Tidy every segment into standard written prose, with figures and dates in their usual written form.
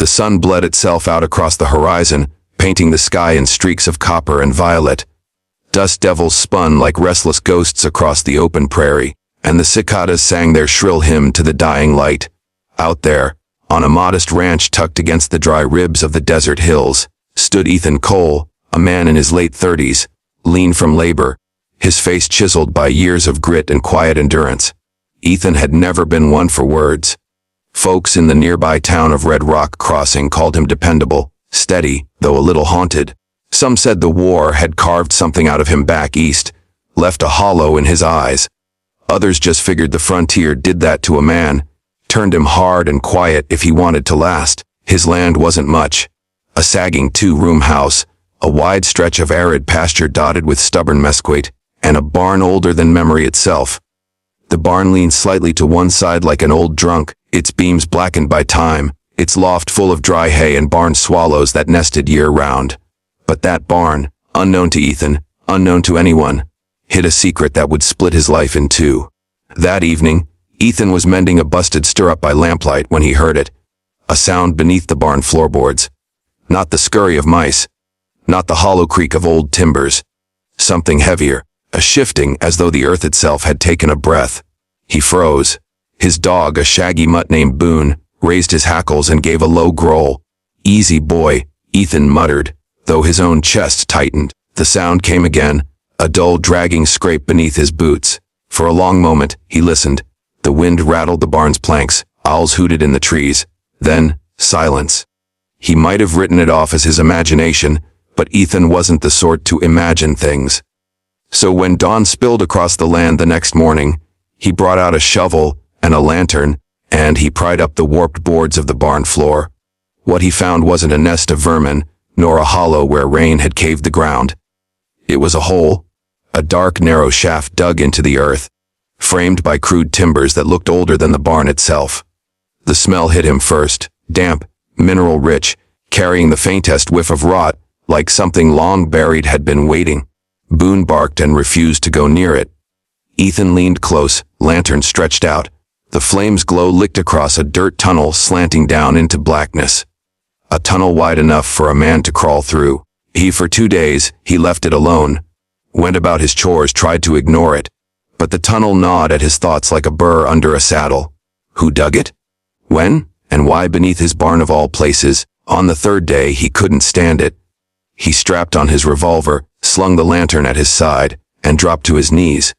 The sun bled itself out across the horizon, painting the sky in streaks of copper and violet. Dust devils spun like restless ghosts across the open prairie, and the cicadas sang their shrill hymn to the dying light. Out there, on a modest ranch tucked against the dry ribs of the desert hills, stood Ethan Cole, a man in his late 30s, lean from labor, his face chiseled by years of grit and quiet endurance. Ethan had never been one for words. Folks in the nearby town of Red Rock Crossing called him dependable, steady, though a little haunted. Some said the war had carved something out of him back east, left a hollow in his eyes. Others just figured the frontier did that to a man, turned him hard and quiet if he wanted to last. His land wasn't much. A sagging 2-room house, a wide stretch of arid pasture dotted with stubborn mesquite, and a barn older than memory itself. The barn leaned slightly to one side like an old drunk, its beams blackened by time, its loft full of dry hay and barn swallows that nested year-round. But that barn, unknown to Ethan, unknown to anyone, hid a secret that would split his life in two. That evening, Ethan was mending a busted stirrup by lamplight when he heard it. A sound beneath the barn floorboards. Not the scurry of mice. Not the hollow creak of old timbers. Something heavier, a shifting as though the earth itself had taken a breath. He froze. His dog, a shaggy mutt named Boone, raised his hackles and gave a low growl. "Easy, boy," Ethan muttered, though his own chest tightened. The sound came again, a dull dragging scrape beneath his boots. For a long moment, he listened. The wind rattled the barn's planks, owls hooted in the trees. Then, silence. He might have written it off as his imagination, but Ethan wasn't the sort to imagine things. So when dawn spilled across the land the next morning, he brought out a shovel and a lantern, and he pried up the warped boards of the barn floor. What he found wasn't a nest of vermin, nor a hollow where rain had caved the ground. It was a hole, a dark, narrow shaft dug into the earth, framed by crude timbers that looked older than the barn itself. The smell hit him first, damp, mineral-rich, carrying the faintest whiff of rot, like something long buried had been waiting. Boone barked and refused to go near it. Ethan leaned close, lantern stretched out. The flame's glow licked across a dirt tunnel slanting down into blackness. A tunnel wide enough for a man to crawl through. For 2 days, he left it alone. Went about his chores, tried to ignore it. But the tunnel gnawed at his thoughts like a burr under a saddle. Who dug it? When? And why beneath his barn of all places? On the 3rd day, he couldn't stand it. He strapped on his revolver, slung the lantern at his side, and dropped to his knees.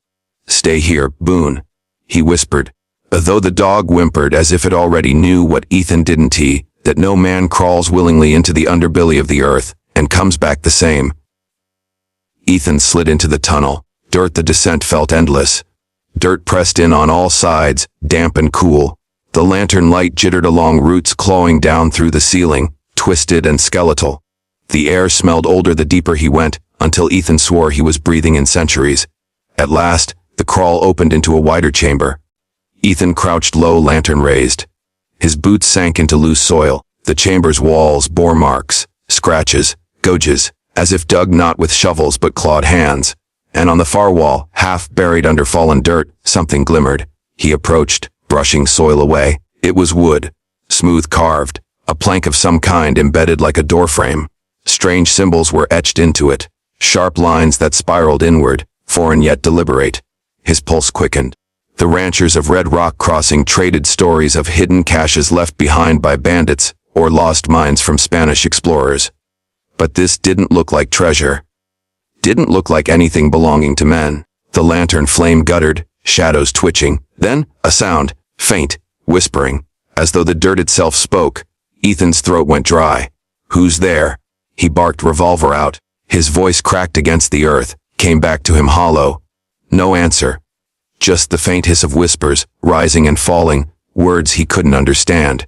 "Stay here, Boone," he whispered, though the dog whimpered as if it already knew what Ethan didn't, that no man crawls willingly into the underbelly of the earth and comes back the same. Ethan slid into the tunnel. Dirt. The descent felt endless. Dirt pressed in on all sides, damp and cool. The lantern light jittered along roots clawing down through the ceiling, twisted and skeletal. The air smelled older the deeper he went, until Ethan swore he was breathing in centuries. At last, the crawl opened into a wider chamber. Ethan crouched low, lantern raised. His boots sank into loose soil. The chamber's walls bore marks, scratches, gouges, as if dug not with shovels but clawed hands. And on the far wall, half buried under fallen dirt, something glimmered. He approached, brushing soil away. It was wood, smooth carved, a plank of some kind embedded like a doorframe. Strange symbols were etched into it, sharp lines that spiraled inward, foreign yet deliberate. His pulse quickened. The ranchers of Red Rock Crossing traded stories of hidden caches left behind by bandits or lost mines from Spanish explorers. But this didn't look like treasure. Didn't look like anything belonging to men. The lantern flame guttered, shadows twitching. Then, a sound, faint, whispering, as though the dirt itself spoke. Ethan's throat went dry. "Who's there?" He barked, revolver out. His voice cracked against the earth, came back to him hollow. No answer. Just the faint hiss of whispers, rising and falling, words he couldn't understand.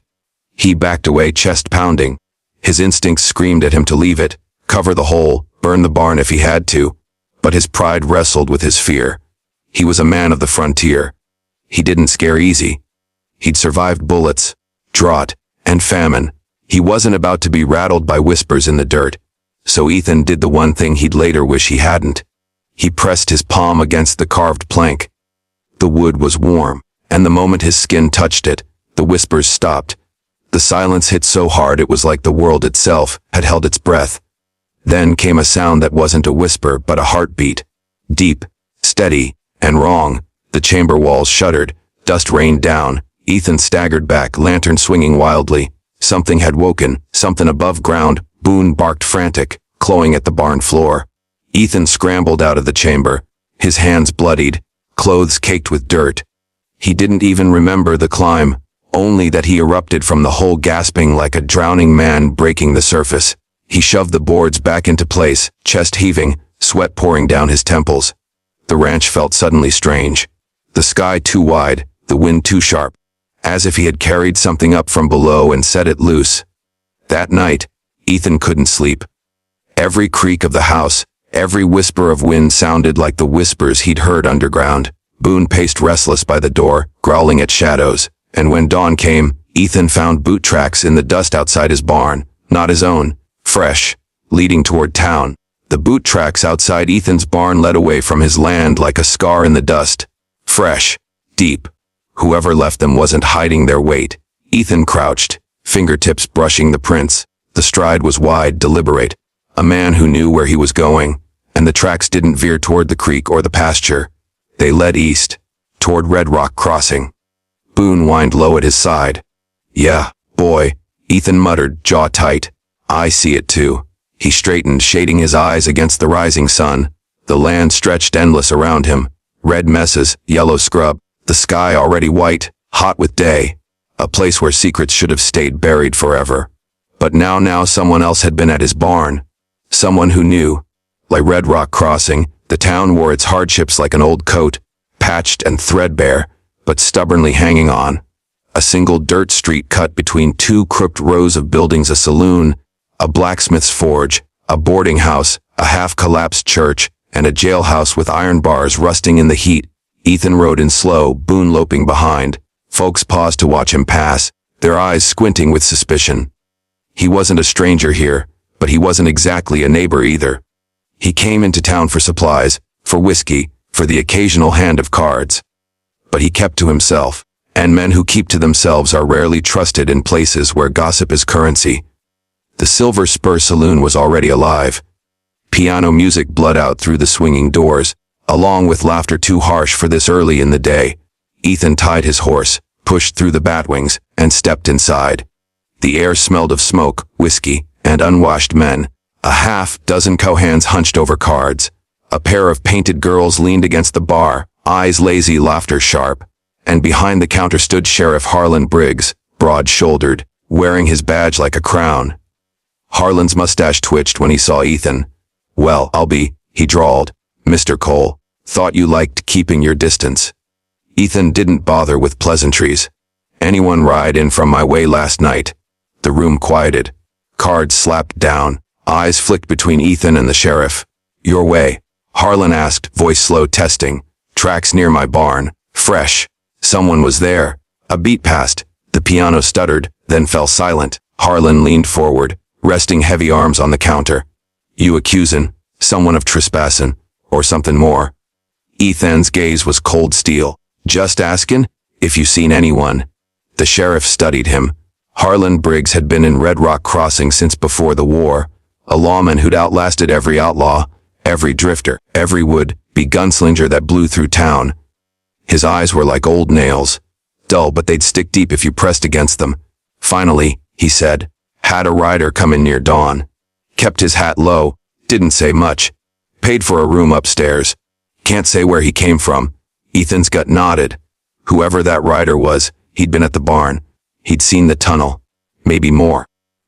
He backed away, chest pounding. His instincts screamed at him to leave it, cover the hole, burn the barn if he had to. But his pride wrestled with his fear. He was a man of the frontier. He didn't scare easy. He'd survived bullets, drought, and famine. He wasn't about to be rattled by whispers in the dirt. So Ethan did the one thing he'd later wish he hadn't. He pressed his palm against the carved plank. The wood was warm, and the moment his skin touched it, the whispers stopped. The silence hit so hard it was like the world itself had held its breath. Then came a sound that wasn't a whisper but a heartbeat. Deep, steady, and wrong. The chamber walls shuddered. Dust rained down. Ethan staggered back, lantern swinging wildly. Something had woken, something above ground. Boone barked frantic, clawing at the barn floor. Ethan scrambled out of the chamber, his hands bloodied, clothes caked with dirt. He didn't even remember the climb, only that he erupted from the hole, gasping like a drowning man breaking the surface. He shoved the boards back into place, chest heaving, sweat pouring down his temples. The ranch felt suddenly strange. The sky too wide, the wind too sharp, as if he had carried something up from below and set it loose. That night, Ethan couldn't sleep. Every creak of the house, every whisper of wind sounded like the whispers he'd heard underground. Boone paced restless by the door, growling at shadows. And when dawn came, Ethan found boot tracks in the dust outside his barn, not his own, fresh, leading toward town. The boot tracks outside Ethan's barn led away from his land like a scar in the dust. Fresh, deep. Whoever left them wasn't hiding their weight. Ethan crouched, fingertips brushing the prints. The stride was wide, deliberate. A man who knew where he was going, and the tracks didn't veer toward the creek or the pasture. They led east, toward Red Rock Crossing. Boone whined low at his side. "Yeah, boy," Ethan muttered, jaw tight. "I see it too." He straightened, shading his eyes against the rising sun. The land stretched endless around him. Red mesas, yellow scrub, the sky already white, hot with day. A place where secrets should have stayed buried forever. But now someone else had been at his barn. Someone who knew. Like Red Rock Crossing, the town wore its hardships like an old coat, patched and threadbare, but stubbornly hanging on. A single dirt street cut between two crooked rows of buildings, a saloon, a blacksmith's forge, a boarding house, a half-collapsed church, and a jailhouse with iron bars rusting in the heat. Ethan rode in slow, Boone loping behind. Folks paused to watch him pass, their eyes squinting with suspicion. He wasn't a stranger here, but he wasn't exactly a neighbor either. He came into town for supplies, for whiskey, for the occasional hand of cards. But he kept to himself, and men who keep to themselves are rarely trusted in places where gossip is currency. The Silver Spur Saloon was already alive. Piano music bled out through the swinging doors, along with laughter too harsh for this early in the day. Ethan tied his horse, pushed through the batwings, and stepped inside. The air smelled of smoke, whiskey, and unwashed men. A half-dozen cowhands hunched over cards. A pair of painted girls leaned against the bar, eyes lazy, laughter sharp. And behind the counter stood Sheriff Harlan Briggs, broad-shouldered, wearing his badge like a crown. Harlan's mustache twitched when he saw Ethan. "Well, I'll be," he drawled. "Mr. Cole, thought you liked keeping your distance." Ethan didn't bother with pleasantries. "Anyone ride in from my way last night?" The room quieted. Cards slapped down. Eyes flicked between Ethan and the sheriff. "Your way?" Harlan asked, voice slow, testing. "Tracks near my barn. Fresh. Someone was there." A beat passed. The piano stuttered, then fell silent. Harlan leaned forward, resting heavy arms on the counter. "You accusin' someone of trespassin', or something more?" Ethan's gaze was cold steel. "Just askin' if you seen anyone." The sheriff studied him. Harlan Briggs had been in Red Rock Crossing since before the war, a lawman who'd outlasted every outlaw, every drifter, every would-be gunslinger that blew through town. His eyes were like old nails, dull, but they'd stick deep if you pressed against them. "Finally," he said, "had a rider come in near dawn. Kept his hat low, didn't say much. Paid for a room upstairs. Can't say where he came from." Ethan's gut nodded. Whoever that rider was, he'd been at the barn. He'd seen the tunnel. Maybe more.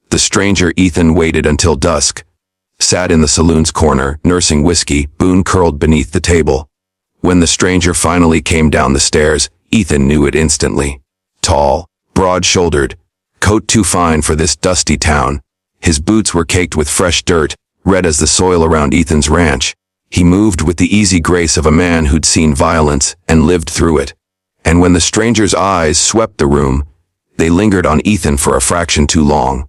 The stranger Ethan waited until dusk. Sat in the saloon's corner, nursing whiskey, Boone curled beneath the table. When the stranger finally came down the stairs, Ethan knew it instantly. Tall, broad-shouldered, coat too fine for this dusty town. His boots were caked with fresh dirt, red as the soil around Ethan's ranch. He moved with the easy grace of a man who'd seen violence and lived through it. And when the stranger's eyes swept the room, they lingered on Ethan for a fraction too long.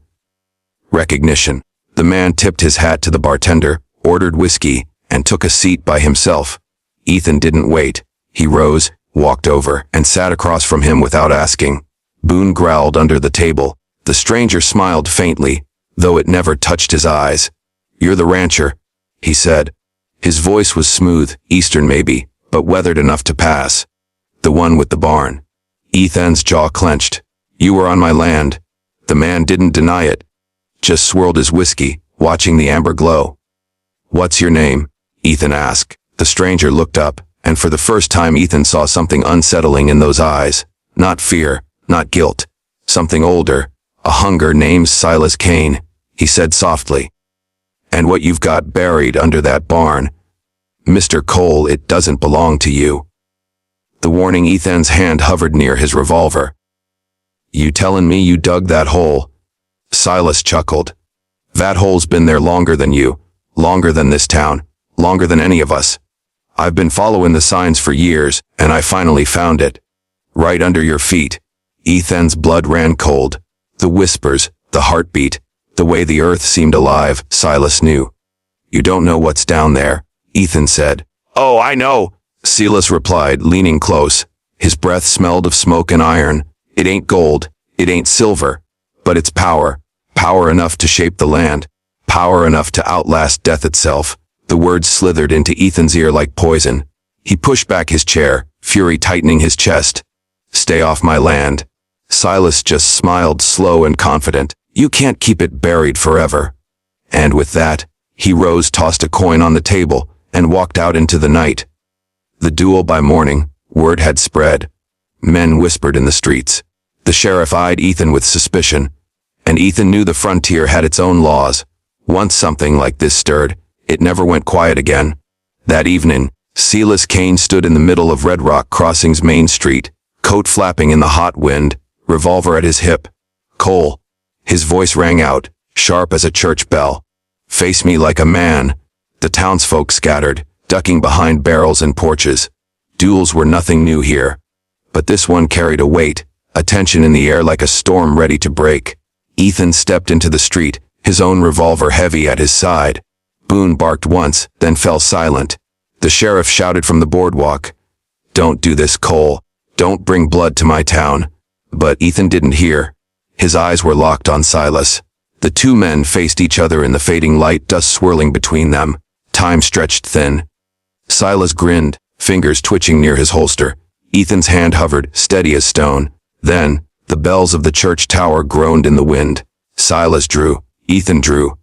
Recognition. The man tipped his hat to the bartender, ordered whiskey, and took a seat by himself. Ethan didn't wait. He rose, walked over, and sat across from him without asking. Boone growled under the table. The stranger smiled faintly, though it never touched his eyes. "You're the rancher," he said. His voice was smooth, Eastern maybe, but weathered enough to pass. "The one with the barn." Ethan's jaw clenched. "You were on my land." The man didn't deny it, just swirled his whiskey, watching the amber glow. "What's your name?" Ethan asked. The stranger looked up, and for the first time Ethan saw something unsettling in those eyes. Not fear, not guilt. Something older, a hunger. "Name's Silas Kane," he said softly. "And what you've got buried under that barn, Mr. Cole, it doesn't belong to you." The warning Ethan's hand hovered near his revolver. "You tellin' me you dug that hole?" Silas chuckled. "That hole's been there longer than you, longer than this town, longer than any of us. I've been following the signs for years, and I finally found it. Right under your feet." Ethan's blood ran cold. The whispers, the heartbeat, the way the earth seemed alive, Silas knew. "You don't know what's down there," Ethan said. "Oh, I know," Silas replied, leaning close. His breath smelled of smoke and iron. "It ain't gold, it ain't silver, but it's power. Power enough to shape the land. Power enough to outlast death itself." The words slithered into Ethan's ear like poison. He pushed back his chair, fury tightening his chest. "Stay off my land." Silas just smiled, slow and confident. "You can't keep it buried forever." And with that, he rose, tossed a coin on the table, and walked out into the night. The duel by morning, word had spread. Men whispered in the streets. The sheriff eyed Ethan with suspicion, and Ethan knew the frontier had its own laws. Once something like this stirred, it never went quiet again. That evening, Silas Kane stood in the middle of Red Rock Crossing's main street, coat flapping in the hot wind, revolver at his hip. "Cole." His voice rang out, sharp as a church bell. "Face me like a man." The townsfolk scattered, ducking behind barrels and porches. Duels were nothing new here. But this one carried a weight, a tension in the air like a storm ready to break. Ethan stepped into the street, his own revolver heavy at his side. Boone barked once, then fell silent. The sheriff shouted from the boardwalk, "Don't do this, Cole. Don't bring blood to my town." But Ethan didn't hear. His eyes were locked on Silas. The two men faced each other in the fading light, dust swirling between them. Time stretched thin. Silas grinned, fingers twitching near his holster. Ethan's hand hovered, steady as stone. Then, the bells of the church tower groaned in the wind. Silas drew. Ethan drew.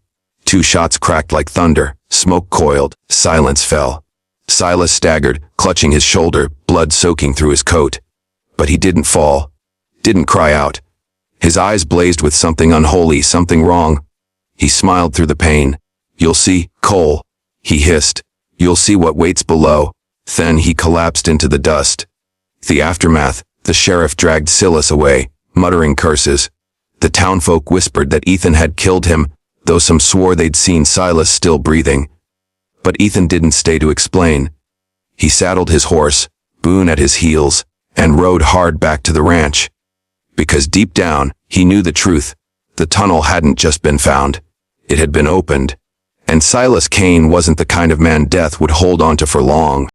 Two shots cracked like thunder. Smoke coiled. Silence fell. Silas staggered, clutching his shoulder, blood soaking through his coat. But he didn't fall. Didn't cry out. His eyes blazed with something unholy, something wrong. He smiled through the pain. "You'll see, Cole," he hissed. "You'll see what waits below." Then he collapsed into the dust. The aftermath, the sheriff dragged Silas away, muttering curses. The townfolk whispered that Ethan had killed him, though some swore they'd seen Silas still breathing. But Ethan didn't stay to explain. He saddled his horse, Boone at his heels, and rode hard back to the ranch. Because deep down, he knew the truth. The tunnel hadn't just been found. It had been opened. And Silas Kane wasn't the kind of man death would hold on to for long.